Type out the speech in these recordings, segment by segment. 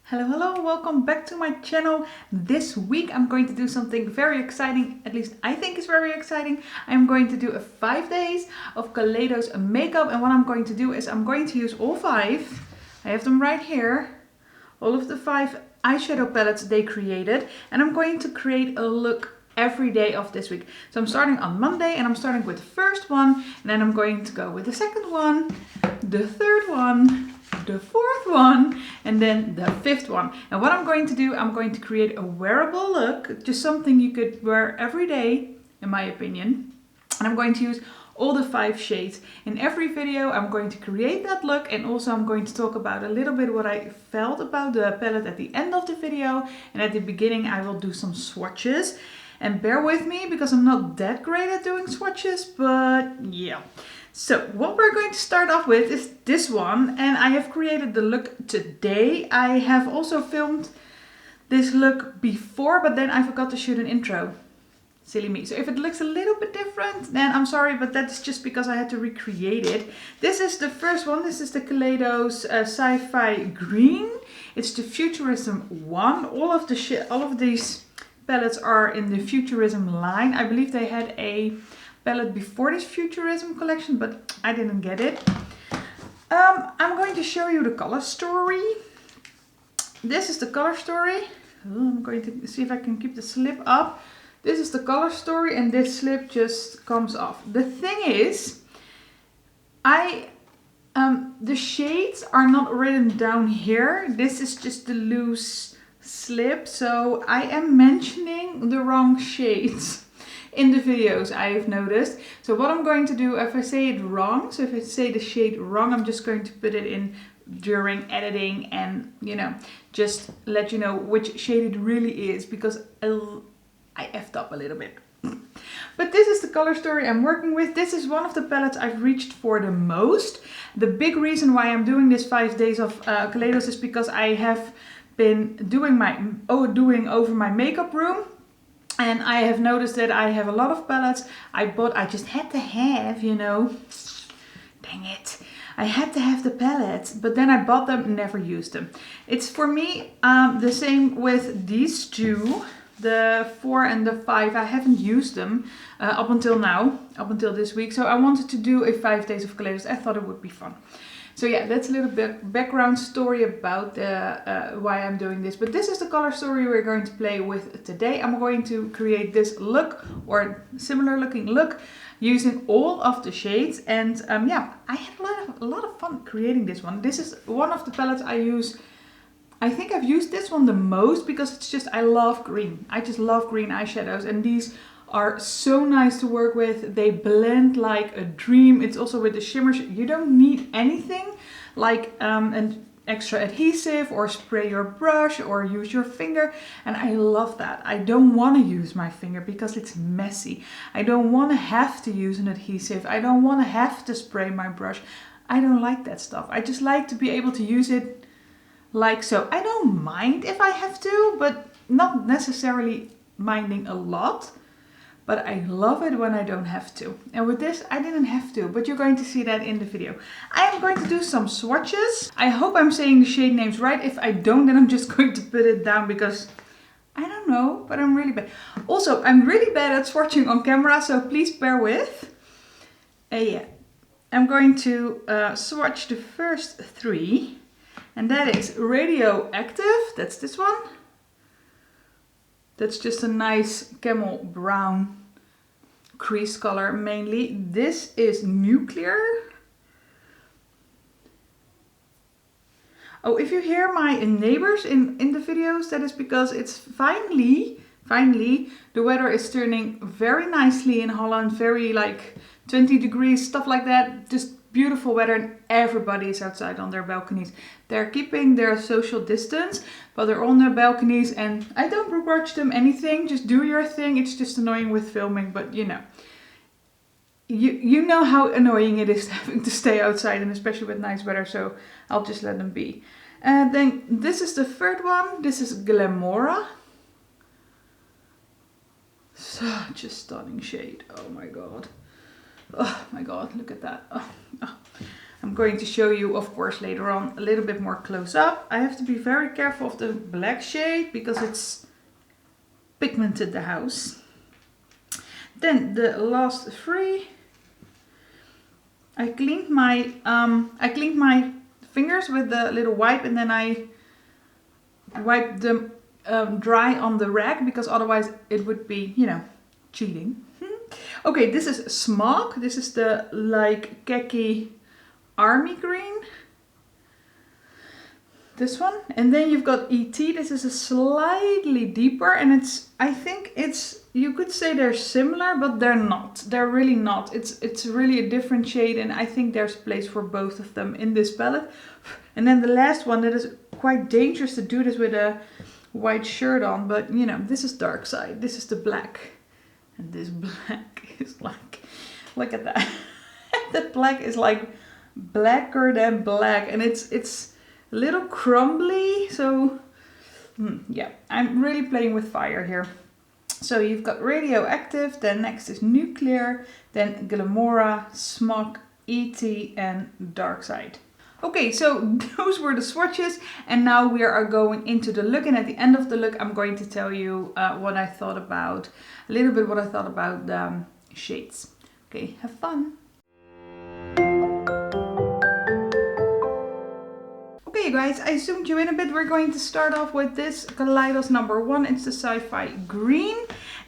Hello, welcome back to my channel. This week I'm going to do something very exciting, at least I think is very exciting. I'm going to do 5 days of Kaleidos makeup, and what I'm going to do is I'm going to use all 5. I have them right here. All of the 5 eyeshadow palettes they created, and I'm going to create a look every day of this week. So I'm starting on Monday and I'm starting with the first one, and then I'm going to go with the second one, the third one, the fourth one, and then the 5th one. And what I'm going to do, I'm going to create a wearable look, just something you could wear every day, in my opinion. And I'm going to use all the 5 shades. In every video I'm going to create that look, and also I'm going to talk about a little bit what I felt about the palette at the end of the video, and at the beginning I will do some swatches. And bear with me because I'm not that great at doing swatches, but yeah. So what we're going to start off with is this one, and I have created the look today. I have also filmed this look before, but then I forgot to shoot an intro. Silly me. So if it looks a little bit different, then I'm sorry, but that's just because I had to recreate it. This is the first one. This is the Kaleidos Sci-Fi Green. It's the Futurism one. All of these palettes are in the Futurism line. I believe they had a palette before this Futurism collection, but I didn't get it. I'm going to show you the color story. This is the color story. I'm going to see if I can keep the slip up. This is the color story, and this slip just comes off. The thing is, the shades are not written down here. This is just the loose slip, so I am mentioning the wrong shades in the videos, I have noticed. So what I'm going to do, if I say it wrong, so if I say the shade wrong, I'm just going to put it in during editing, and just let you know which shade it really is, because I effed up a little bit. But this is the color story I'm working with. This is one of the palettes I've reached for the most. The big reason why I'm doing this 5 days of Kaleidos is because I have been doing over my makeup room, and I have noticed that I have a lot of palettes I just had to have, dang it. I had to have the palettes, but then I bought them and never used them. It's for me the same with these two, the 4 and the 5. I haven't used them up until now, up until this week. So I wanted to do a 5 days of Kaleidos. I thought it would be fun. So yeah, that's a little bit background story about why I'm doing this. But this is the color story we're going to play with today. I'm going to create this look, or similar looking look, using all of the shades. And yeah, I had a lot of fun creating this one. This is one of the palettes I use. I think I've used this one the most because it's just, I love green. I just love green eyeshadows, and these are so nice to work with. They blend like a dream. It's also with the shimmers. You don't need anything like an extra adhesive or spray your brush or use your finger, and I love that. I don't want to use my finger because it's messy. I don't want to have to use an adhesive. I don't want to have to spray my brush. I don't like that stuff. I just like to be able to use it like so. I don't mind if I have to, but not necessarily minding a lot. But I love it when I don't have to. And with this, I didn't have to, but you're going to see that in the video. I am going to do some swatches. I hope I'm saying the shade names right. If I don't, then I'm just going to put it down because I don't know, but I'm really bad. Also, I'm really bad at swatching on camera, so please bear with. Yeah, I'm going to swatch the first 3. And that is Radioactive, that's this one. That's just a nice camel brown crease color mainly. This is Nuclear. Oh, if you hear my neighbors in the videos, that is because it's finally, the weather is turning very nicely in Holland. Very like 20 degrees, stuff like that. Just beautiful weather, and everybody is outside on their balconies. They're keeping their social distance, but they're on their balconies, and I don't begrudge them anything. Just do your thing. It's just annoying with filming, but you know how annoying it is having to stay outside, and especially with nice weather, so I'll just let them be. And then this is the third one. This is Glamora. Such a stunning shade. Oh my god. Oh my god, look at that. I'm going to show you, of course, later on a little bit more close up. I have to be very careful of the black shade because it's pigmented the house. Then the last three, I cleaned my fingers with the little wipe, and then I wiped them dry on the rag because otherwise it would be, you know, cheating. Okay, this is Smog. This is the like khaki army green. This one. And then you've got ET. This is a slightly deeper, and I think you could say they're similar, but they're not. They're really not. It's really a different shade, and I think there's place for both of them in this palette. And then the last one, that is quite dangerous to do this with a white shirt on, but you know, this is Dark Side. This is the black. And this black is like, look at that. That black is like blacker than black, and it's a little crumbly. So yeah, I'm really playing with fire here. So you've got Radioactive, then next is Nuclear, then Glamora, Smog, ET, and Dark Side. Okay, so those were the swatches, and now we are going into the look, and at the end of the look I'm going to tell you what I thought about the shades. Okay, have fun! Okay you guys, I zoomed you in a bit. We're going to start off with this Kaleidos number 1. It's the Sci-Fi Green.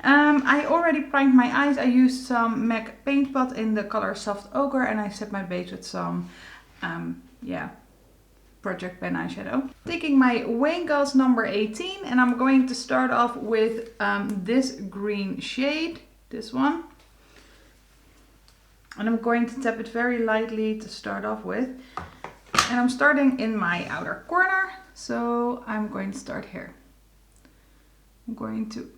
I already primed my eyes. I used some MAC Paint Pot in the color Soft Ochre, and I set my base with some Project Pen eyeshadow. Taking my Wayne Goss number 18, and I'm going to start off with this green shade, this one. And I'm going to tap it very lightly to start off with. And I'm starting in my outer corner, so I'm going to start here. I'm going to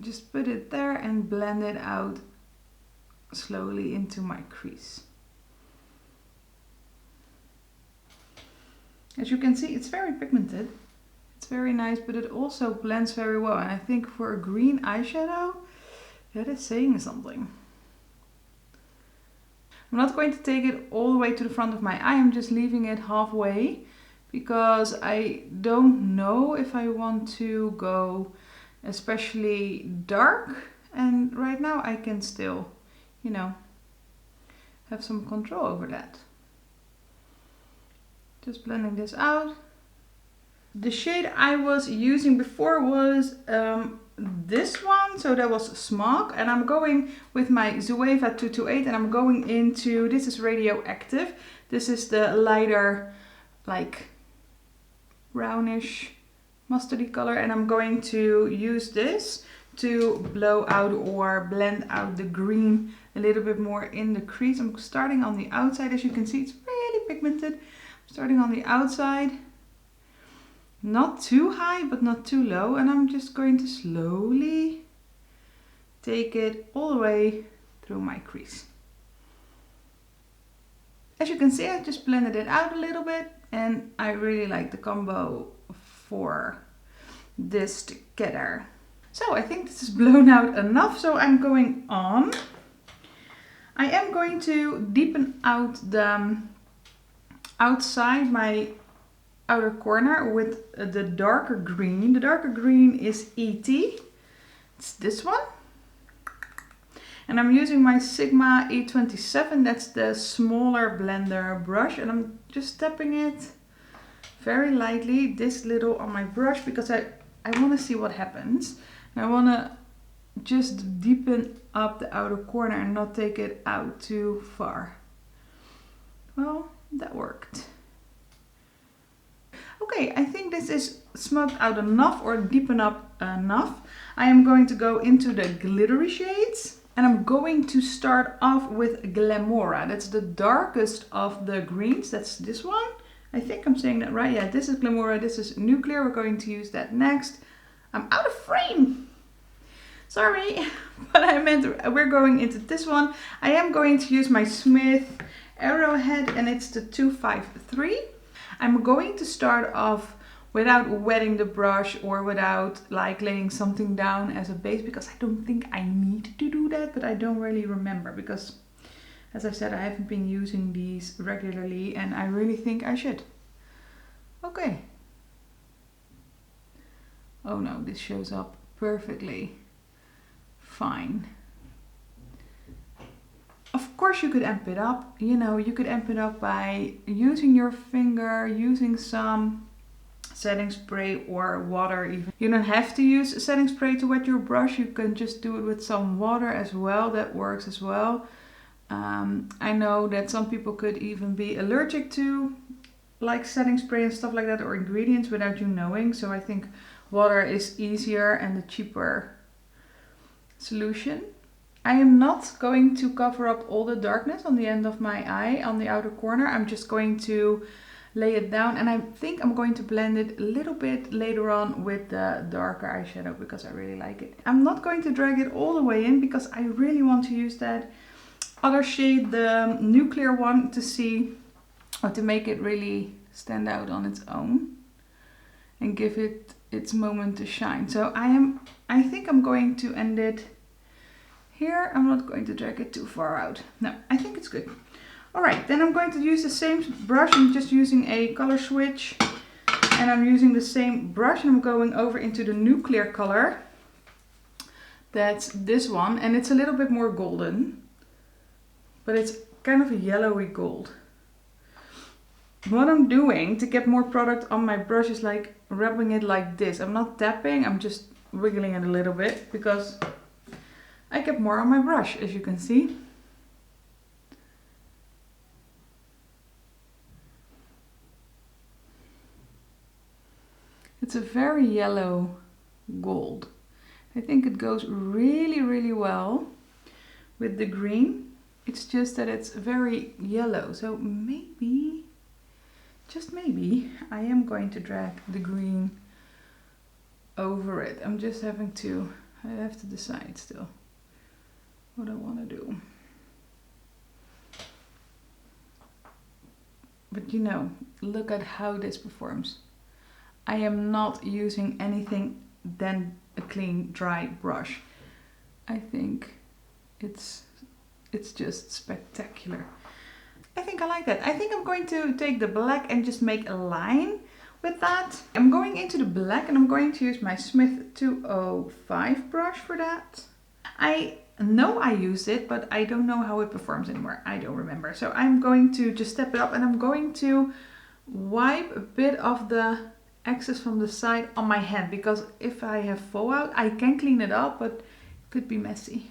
just put it there and blend it out slowly into my crease. As you can see, it's very pigmented. It's very nice, but it also blends very well. And I think for a green eyeshadow, that is saying something. I'm not going to take it all the way to the front of my eye. I'm just leaving it halfway because I don't know if I want to go especially dark. And right now I can still, you know, have some control over that. Just blending this out. The shade I was using before was this one, so that was Smog, and I'm going with my Zoeva 228, and I'm going into, this is Radioactive. This is the lighter, like brownish mustardy color, and I'm going to use this to blow out or blend out the green a little bit more in the crease. I'm starting on the outside. As you can see, it's really pigmented. I'm starting on the outside. Not too high, but not too low. And I'm just going to slowly take it all the way through my crease. As you can see, I just blended it out a little bit. And I really like the combo for this together. So I think this is blown out enough. So I'm going on. I am going to deepen out the outside, my outer corner, with the darker green. The darker green is ET. It's this one. And I'm using my Sigma E27. That's the smaller blender brush. And I'm just tapping it very lightly, this little on my brush, because I want to see what happens. And I want to just deepen up the outer corner and not take it out too far. Well, that worked. Okay, I think this is smoked out enough or deepen up enough. I am going to go into the glittery shades, and I'm going to start off with Glamora. That's the darkest of the greens. That's this one. I think I'm saying that right. Yeah, this is Glamora, this is Nuclear. We're going to use that next. I'm out of frame. Sorry, but I meant we're going into this one. I am going to use my Smith Arrowhead, and it's the 253. I'm going to start off without wetting the brush or without like laying something down as a base, because I don't think I need to do that, but I don't really remember because As I said, I haven't been using these regularly and I really think I should. Okay. Oh no, this shows up perfectly fine. Of course you could amp it up, you know, you could amp it up by using your finger, using some setting spray or water even. You don't have to use setting spray to wet your brush, you can just do it with some water as well, that works as well. I know that some people could even be allergic to like setting spray and stuff like that, or ingredients without you knowing, so I think water is easier and a cheaper solution. I am not going to cover up all the darkness on the end of my eye, on the outer corner. I'm just going to lay it down, and I think I'm going to blend it a little bit later on with the darker eyeshadow because I really like it. I'm not going to drag it all the way in because I really want to use that other shade, the nuclear one, to see, or to make it really stand out on its own and give it its moment to shine. So I think I'm going to end it here. I'm not going to drag it too far out. No, I think it's good. Alright, then I'm going to use the same brush. I'm just using a color switch. And I'm using the same brush and I'm going over into the nuclear color. That's this one. And it's a little bit more golden. But it's kind of a yellowy gold. What I'm doing to get more product on my brush is like rubbing it like this. I'm not tapping, I'm just wiggling it a little bit because I get more on my brush, as you can see. It's a very yellow gold. I think it goes really, really well with the green. It's just that it's very yellow, so maybe, just maybe, I am going to drag the green over it. I'm just having to, I have to decide still what I want to do. But you know, look at how this performs. I am not using anything than a clean, dry brush. I think it's just spectacular. I think I like that. I think I'm going to take the black and just make a line with that. I'm going into the black and I'm going to use my Smith 205 brush for that. I know I used it, but I don't know how it performs anymore. I don't remember. So I'm going to just step it up and I'm going to wipe a bit of the excess from the side on my hand, because if I have fallout, I can clean it up, but it could be messy.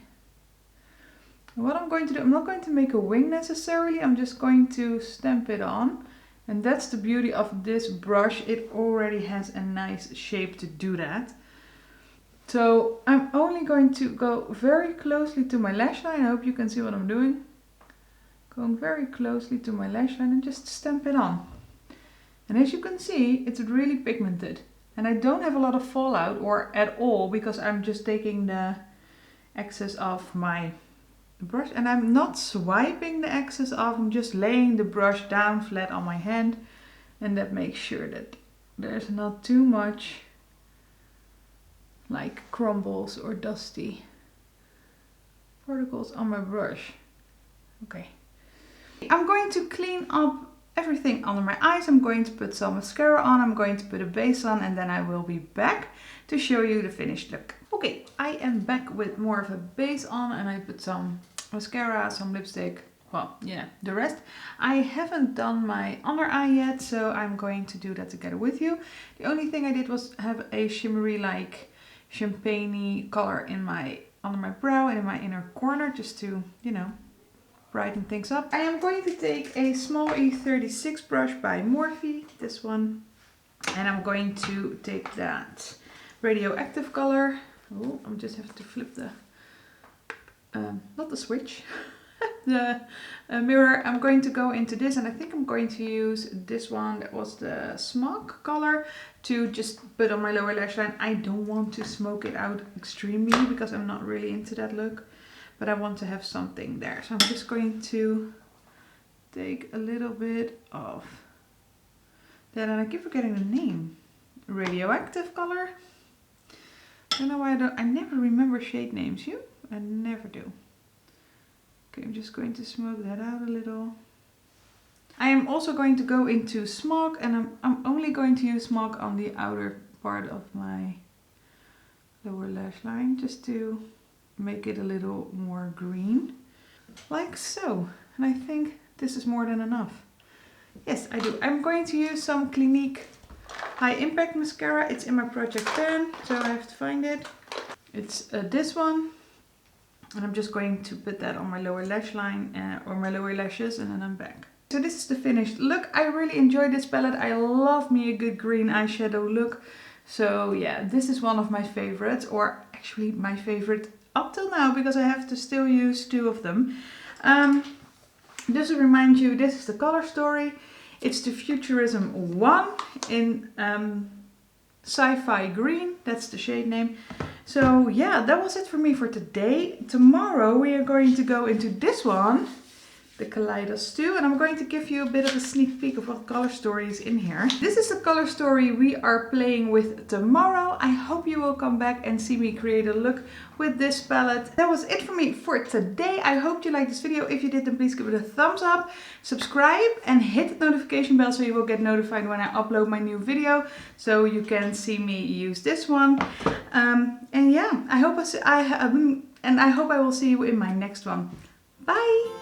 What I'm going to do, I'm not going to make a wing necessarily, I'm just going to stamp it on. And that's the beauty of this brush, it already has a nice shape to do that. So I'm only going to go very closely to my lash line, I hope you can see what I'm doing. Going very closely to my lash line and just stamp it on. And as you can see, it's really pigmented. And I don't have a lot of fallout, or at all, because I'm just taking the excess of my brush and I'm not swiping the excess off, I'm just laying the brush down flat on my hand, and that makes sure that there's not too much like crumbles or dusty particles on my brush. Okay, I'm going to clean up everything under my eyes. I'm going to put some mascara on, I'm going to put a base on, and then I will be back to show you the finished look. Okay, I am back with more of a base on and I put some mascara, some lipstick, well, yeah, the rest. I haven't done my under eye yet, so I'm going to do that together with you. The only thing I did was have a shimmery, like champagne-y color in my under my brow and in my inner corner, just to, you know, brighten things up. I am going to take a small E36 brush by Morphe, this one, and I'm going to take that radioactive color. Oh, I'm just have to flip the, not the switch, the mirror. I'm going to go into this, and I think I'm going to use this one that was the smog color to just put on my lower lash line. I don't want to smoke it out extremely because I'm not really into that look, but I want to have something there. So I'm just going to take a little bit of that, and I keep forgetting the name. Radioactive color. I don't know why I never remember shade names. You? I never do. Okay, I'm just going to smoke that out a little. I am also going to go into smog, and I'm only going to use smog on the outer part of my lower lash line, just to make it a little more green, like so. And I think this is more than enough. Yes, I do. I'm going to use some Clinique High Impact Mascara. It's in my project pan, so I have to find it. It's this one. And I'm just going to put that on my lower lash line or my lower lashes, and then I'm back. So this is the finished look. I really enjoyed this palette. I love me a good green eyeshadow look. So yeah, this is one of my favorites, or actually my favorite up till now, because I have to still use 2 of them. Just to remind you, this is the color story. It's the Futurism 1 in Sci-Fi Green. That's the shade name. So yeah, that was it for me for today. Tomorrow we are going to go into this one, the Kaleidos 2, and I'm going to give you a bit of a sneak peek of what color story is in here. This is the color story we are playing with tomorrow. I hope you will come back and see me create a look with this palette. That was it for me for today. I hope you liked this video. If you did, then please give it a thumbs up, subscribe, and hit the notification bell so you will get notified when I upload my new video, so you can see me use this one. And yeah, I hope I will see you in my next one. Bye!